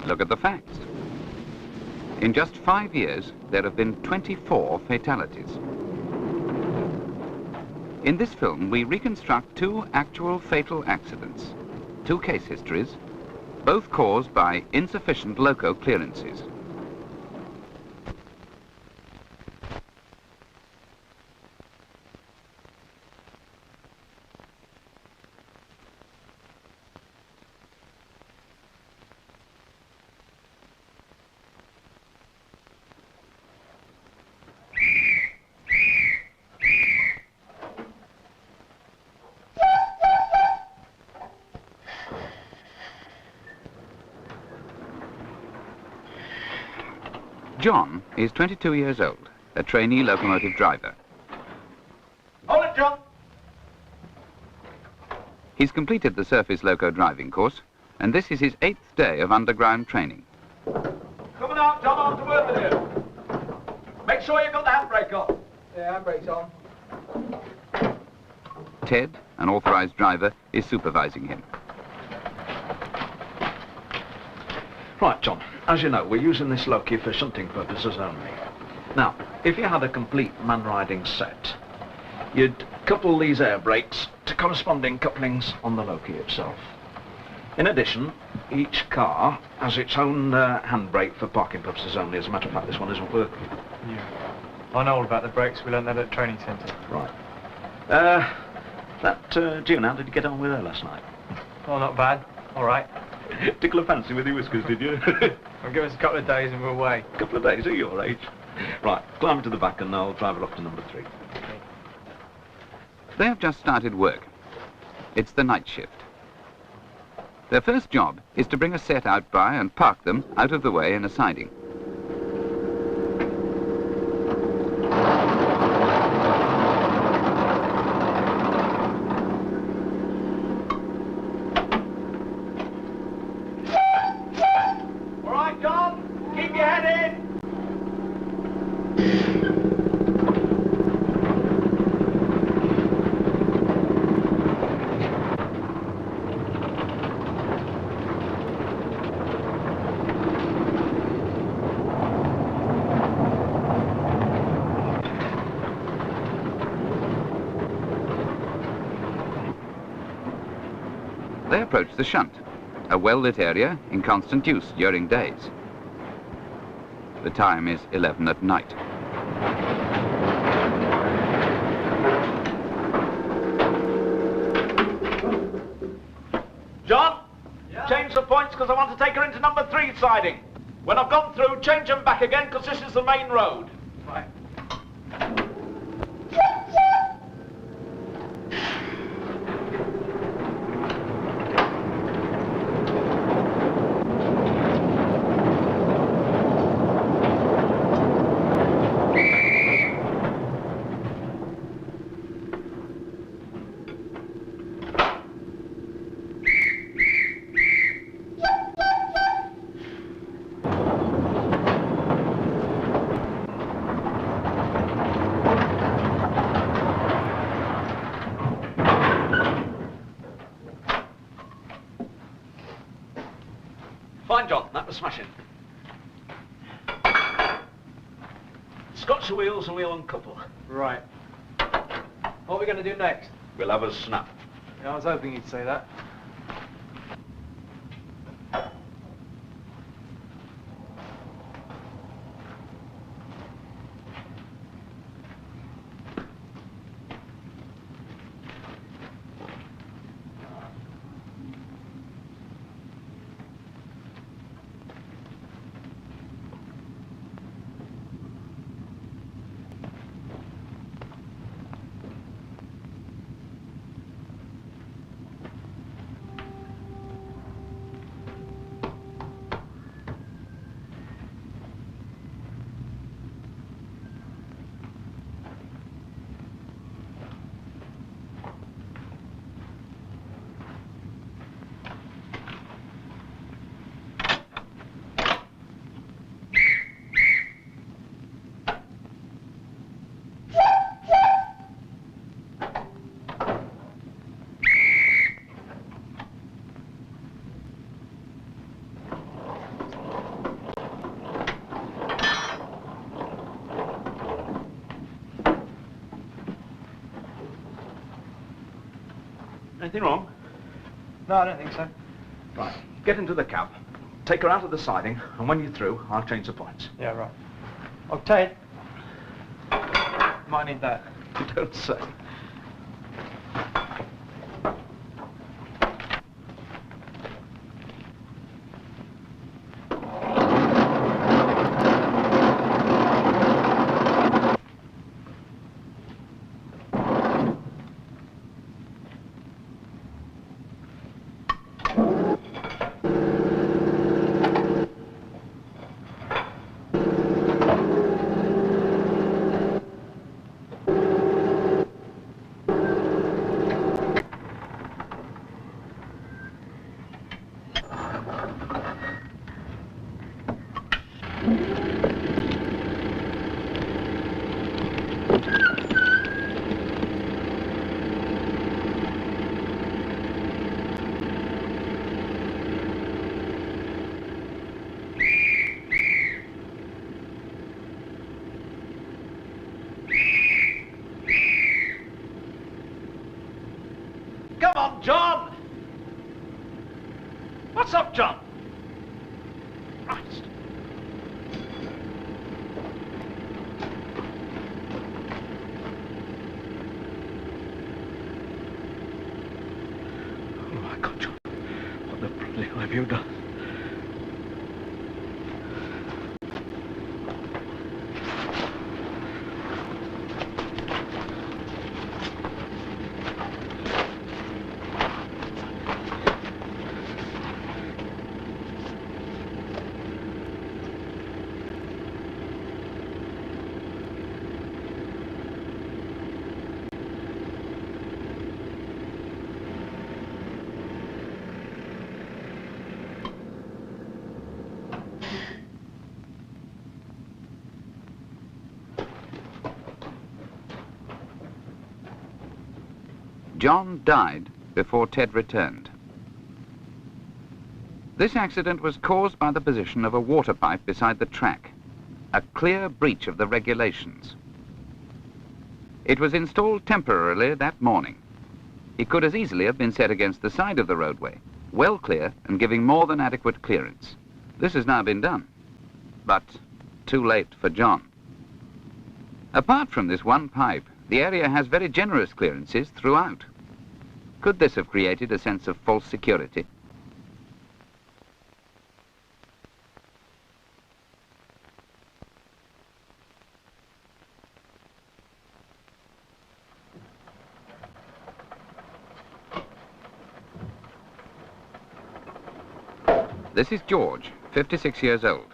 Look at the facts. In just 5 years, there have been 24 fatalities. In this film, we reconstruct 2 actual fatal accidents, 2 case histories, both caused by insufficient Loco clearances. John is 22 years old, a trainee locomotive driver. Hold it, John! He's completed the surface loco driving course, and this is his 8th day of underground training. Coming out, John, on to work with you. Make sure you've got the handbrake on. Yeah, handbrake's on. Ted, an authorized driver, is supervising him. Right, John, as you know, we're using this Loki for shunting purposes only. Now, if you had a complete man-riding set, you'd couple these air brakes to corresponding couplings on the Loki itself. In addition, each car has its own handbrake for parking purposes only. As a matter of fact, this one isn't working. Yeah. I know all about the brakes. We learned that at the training centre. Right. That June, how did you get on with her last night? Oh, not bad. All right. Tickle her fancy with your whiskers, did you? Well, give us a couple of days and we're away. A couple of days, at your age. Right, climb to the back and I'll drive her off to number 3. They have just started work. It's the night shift. Their first job is to bring a set out by and park them out of the way in a siding. All right, John, keep your head in. They approach the shunt, a well-lit area in constant use during days. The time is 11 at night. John, change the points because I want to take her into number 3 siding. When I've gone through, change them back again because this is the main road. Right. Fine, John, that was smashing. Scotch the wheels and we'll uncouple. Right. What are we going to do next? We'll have a snap. Yeah, I was hoping you'd say that. Anything wrong? No, I don't think so. Right, get into the cab. Take her out of the siding, and when you're through, I'll change the points. Yeah, right. Oh, Ted. Might need that. You don't say. Come on, John! What's up, John? Christ. Oh my God, John. What the bloody hell have you done? John died before Ted returned. This accident was caused by the position of a water pipe beside the track, a clear breach of the regulations. It was installed temporarily that morning. It could as easily have been set against the side of the roadway, well clear and giving more than adequate clearance. This has now been done, but too late for John. Apart from this one pipe, the area has very generous clearances throughout. Could this have created a sense of false security? This is George, 56 years old,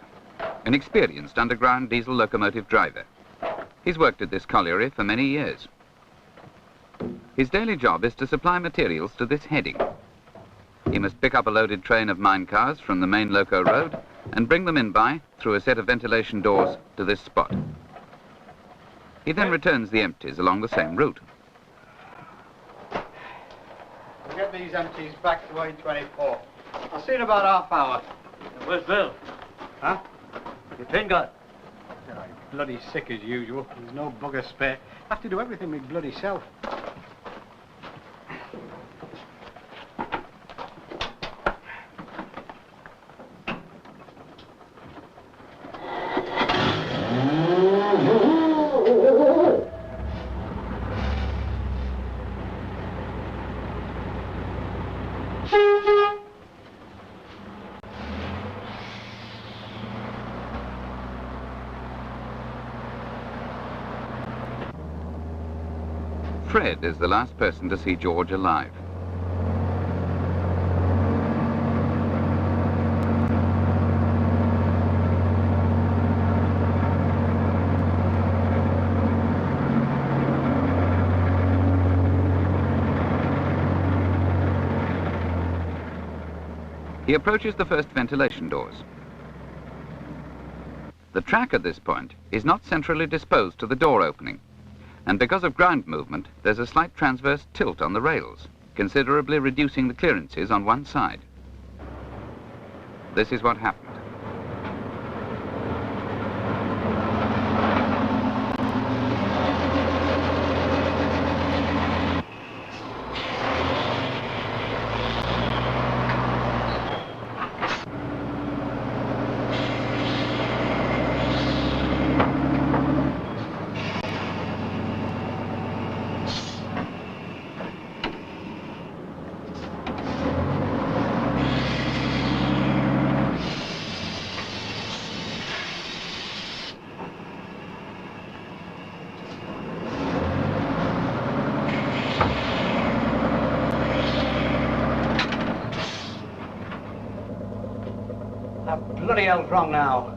an experienced underground diesel locomotive driver. He's worked at this colliery for many years. His daily job is to supply materials to this heading. He must pick up a loaded train of mine cars from the main Loco road and bring them in by, through a set of ventilation doors, to this spot. He then returns the empties along the same route. We'll get these empties back to A24. I'll see you in about half hour. Where's Bill? Huh? Your tin gun. Yeah, bloody sick as usual. There's no bugger spare. I have to do everything my bloody self. Fred is the last person to see George alive. He approaches the first ventilation doors. The track at this point is not centrally disposed to the door opening, and because of ground movement, there's a slight transverse tilt on the rails, considerably reducing the clearances on one side. This is what happened. What the bloody hell's wrong now?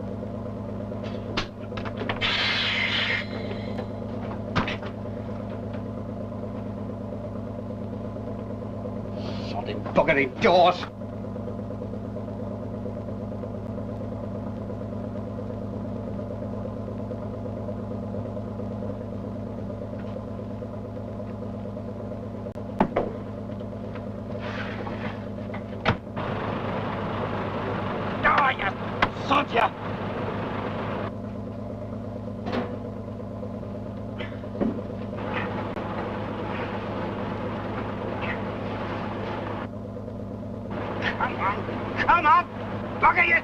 Sodding buggering doors. Sodja! Come on! Bugger you!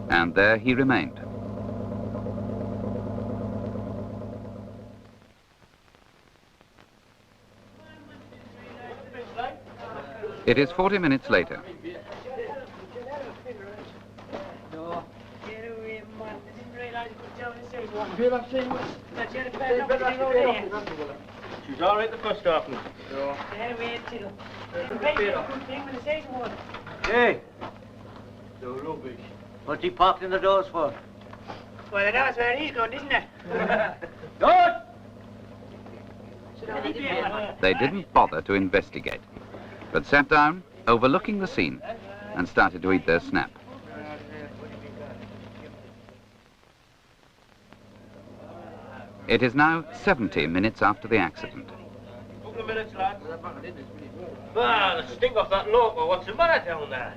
And there he remained. It is 40 minutes later. She's all right the first afternoon. Hey! What's he parked in the doors for? Well, that's where he's gone, isn't it? George! They didn't bother to investigate, but sat down, overlooking the scene, and started to eat their snap. It is now 70 minutes after the accident. Couple of minutes, lads. Ah, the stink off that Loco. What's the matter down there?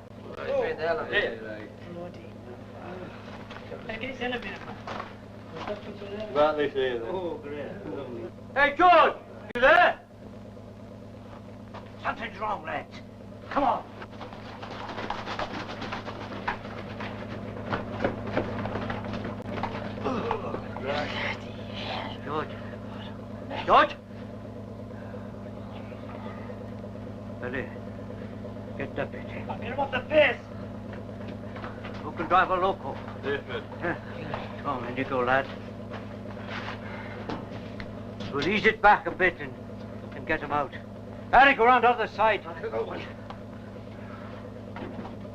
Right, they say that. Oh, great. Hey, George! You there? Something's wrong, lads. Come on. George? George? Ready? Get that bit. I'll get him off the face. Who can drive a Loco? David. Come on, in you go, lad. We'll ease it back a bit and get him out. Harry, go round the other side.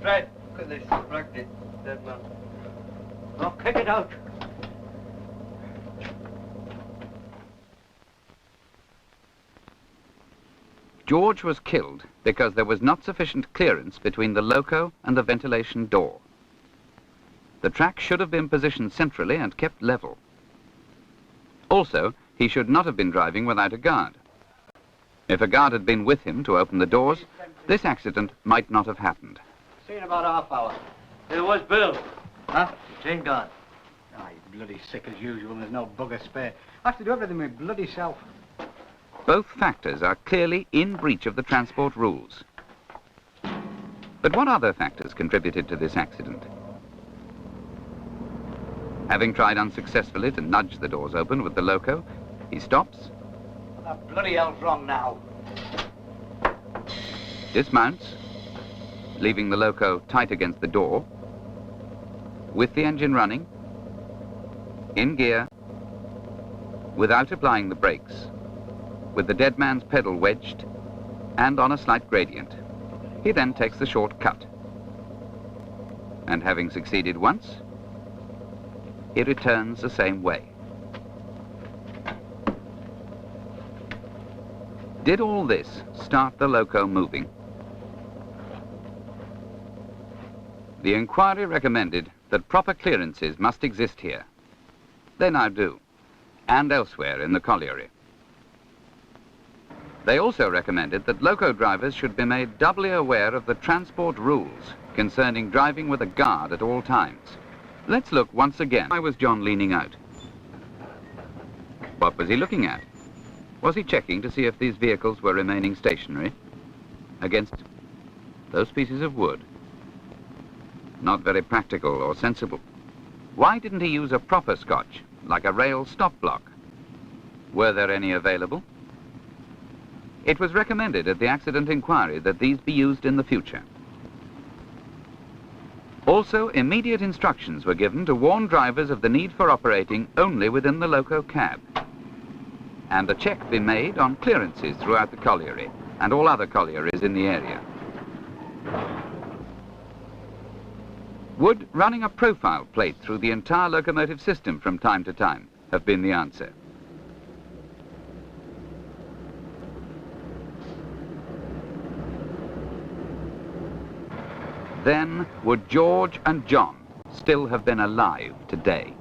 Fred, look at this. Cracked it. Dead man. Oh, kick it out. George was killed because there was not sufficient clearance between the loco and the ventilation door. The track should have been positioned centrally and kept level. Also, he should not have been driving without a guard. If a guard had been with him to open the doors, this accident might not have happened. See in about half hour. It was Bill. Huh? Chain gone. Oh, he's bloody sick as usual and there's no bugger spare. I have to do everything my bloody self. Both factors are clearly in breach of the transport rules. But what other factors contributed to this accident? Having tried unsuccessfully to nudge the doors open with the loco, he stops, What the bloody hell's wrong now? dismounts, leaving the loco tight against the door, with the engine running, in gear, without applying the brakes, with the dead man's pedal wedged and on a slight gradient. He then takes the short cut. And having succeeded once, he returns the same way. Did all this start the loco moving? The inquiry recommended that proper clearances must exist here. They now do, and elsewhere in the colliery. They also recommended that loco drivers should be made doubly aware of the transport rules concerning driving with a guard at all times. Let's look once again. Why was John leaning out? What was he looking at? Was he checking to see if these vehicles were remaining stationary against those pieces of wood? Not very practical or sensible. Why didn't he use a proper scotch, like a rail stop block? Were there any available? It was recommended at the accident inquiry that these be used in the future. Also, immediate instructions were given to warn drivers of the need for operating only within the loco cab. And a check be made on clearances throughout the colliery and all other collieries in the area. Would running a profile plate through the entire locomotive system from time to time have been the answer? Then would George and John still have been alive today?